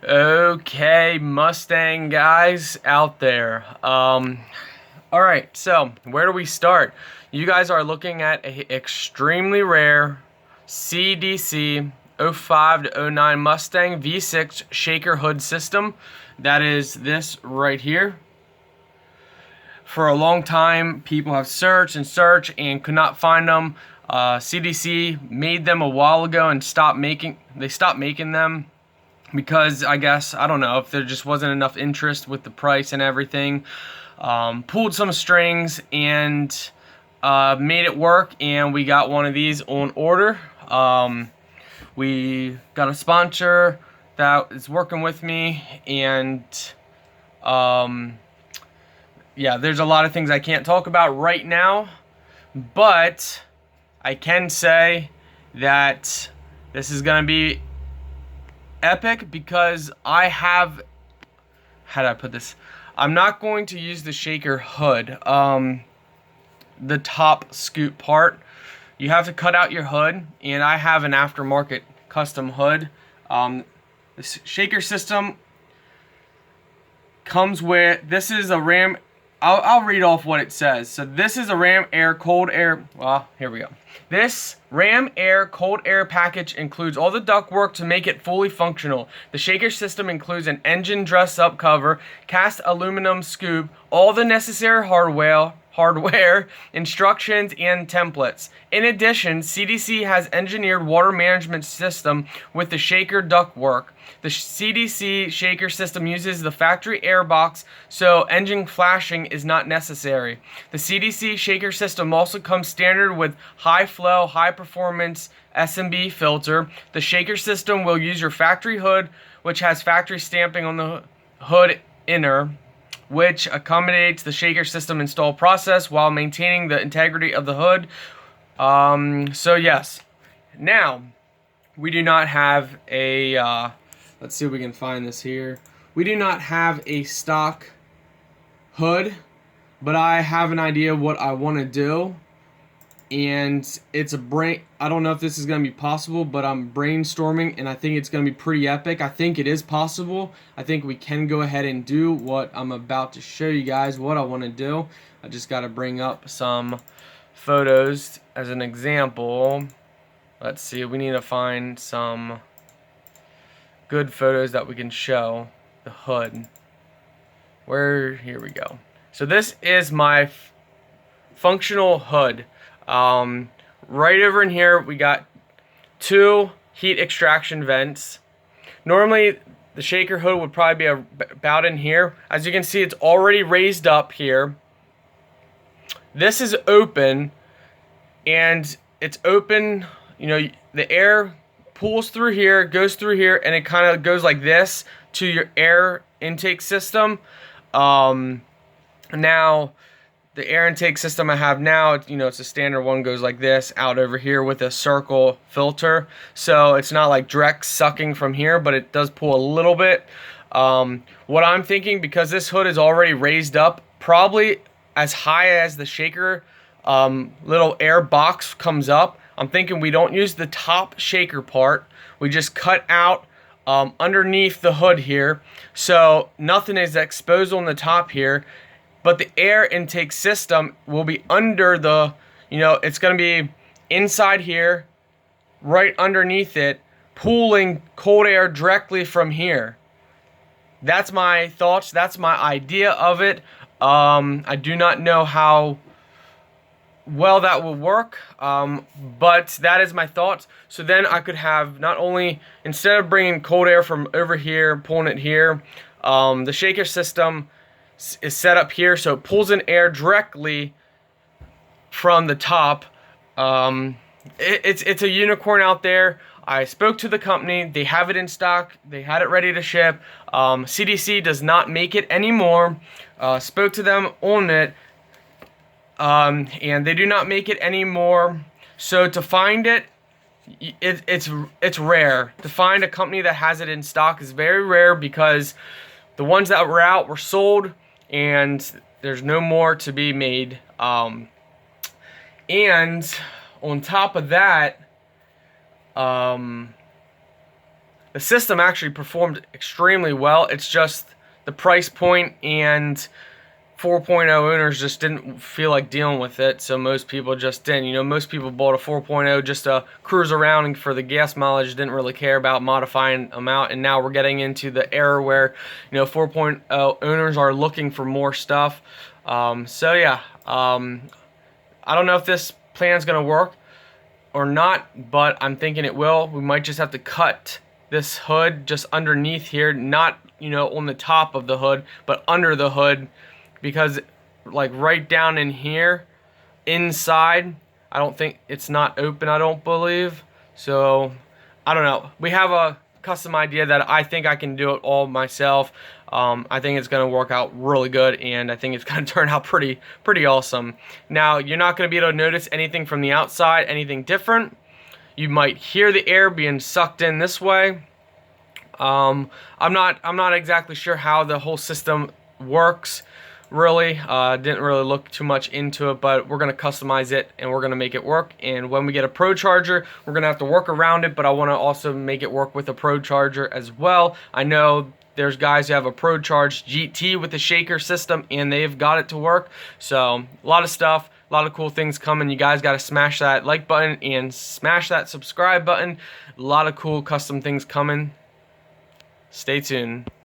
Okay, Mustang guys out there. Alright, so where do we start? You guys are looking at a extremely rare CDC 05 to 09 Mustang V6 shaker hood system. That is this right here. For a long time, people have searched and searched and could not find them. CDC made them a while ago and stopped making them because I guess, I don't know, if there just wasn't enough interest with the price and everything. Pulled some strings and made it work, and we got one of these on order. We got a sponsor that is working with me, and yeah, there's a lot of things I can't talk about right now, but I can say that this is going to be epic because I have, how do I put this? I'm not going to use the shaker hood, the top scoop part. You have to cut out your hood, and I have an aftermarket custom hood. This shaker system comes with, this is a Ram, I'll read off what it says. So this is a Ram Air cold air, well, here we go. This Ram Air cold air package includes all the ductwork to make it fully functional. The shaker system includes an engine dress-up cover, cast aluminum scoop, all the necessary hardware, instructions, and templates. In addition, CDC has engineered water management system with the shaker ductwork. The CDC shaker system uses the factory air box, so engine flashing is not necessary. The CDC shaker system also comes standard with high flow, high performance SMB filter. The shaker system will use your factory hood, which has factory stamping on the hood inner, which accommodates the shaker system install process while maintaining the integrity of the hood. So yes, now we do not have a let's see if we can find this here. We do not have a stock hood, but I have an idea what I want to do, and it's I don't know if this is going to be possible, but I'm brainstorming, and I think it's going to be pretty epic. I think it is possible. I think we can go ahead and do what I'm about to show you guys what I want to do. I just got to bring up some photos as an example. Let's see, we need to find some good photos that we can show the hood. Here we go. So this is my functional hood. Right over in here we got two heat extraction vents. Normally the shaker hood would probably be about in here. As you can see, it's already raised up here. This is open, and it's open, you know, the air pulls through here, goes through here, and it kind of goes like this to your air intake system. Now the air intake system I have now, you know, it's a standard one, goes like this out over here with a circle filter, so it's not like direct sucking from here, but it does pull a little bit. What I'm thinking, because this hood is already raised up probably as high as the shaker little air box comes up, I'm thinking we don't use the top shaker part. We just cut out underneath the hood here, so nothing is exposed on the top here, but the air intake system will be under the, you know, it's going to be inside here, right underneath it, pulling cold air directly from here. That's my thoughts. That's my idea of it. I do not know how well that will work, but that is my thoughts. So then I could have, not only, instead of bringing cold air from over here, pulling it here, the shaker system is set up here, so it pulls in air directly from the top. It's a unicorn out there. I spoke to the company. They have it in stock. They had it ready to ship. CDC does not make it anymore. Spoke to them on it, and they do not make it anymore. So to find it, it's rare. To find a company that has it in stock is very rare, because the ones that were out were sold, and there's no more to be made. And on top of that, the system actually performed extremely well. It's just the price point, and 4.0 owners just didn't feel like dealing with it, so most people just didn't. You know, most people bought a 4.0 just to cruise around and for the gas mileage, didn't really care about modifying them out, and now we're getting into the era where, you know, 4.0 owners are looking for more stuff. So yeah, I don't know if this plan's gonna work or not, but I'm thinking it will. We might just have to cut this hood just underneath here, not, you know, on the top of the hood, but under the hood, because like right down in here inside, I don't think it's not open, I don't believe. So I don't know, we have a custom idea that I think I can do it all myself. I think it's gonna work out really good, and I think it's gonna turn out pretty awesome. Now, you're not gonna be able to notice anything from the outside, anything different. You might hear the air being sucked in this way. I'm not exactly sure how the whole system works, really. Didn't really look too much into it, but we're gonna customize it and we're gonna make it work. And when we get a Pro Charger, we're gonna have to work around it, but I want to also make it work with a Pro Charger as well. I know there's guys who have a Pro Charge GT with the SHAKER system, and they've got it to work. So a lot of stuff, a lot of cool things coming. You guys got to smash that like button and smash that subscribe button. A lot of cool custom things coming. Stay tuned.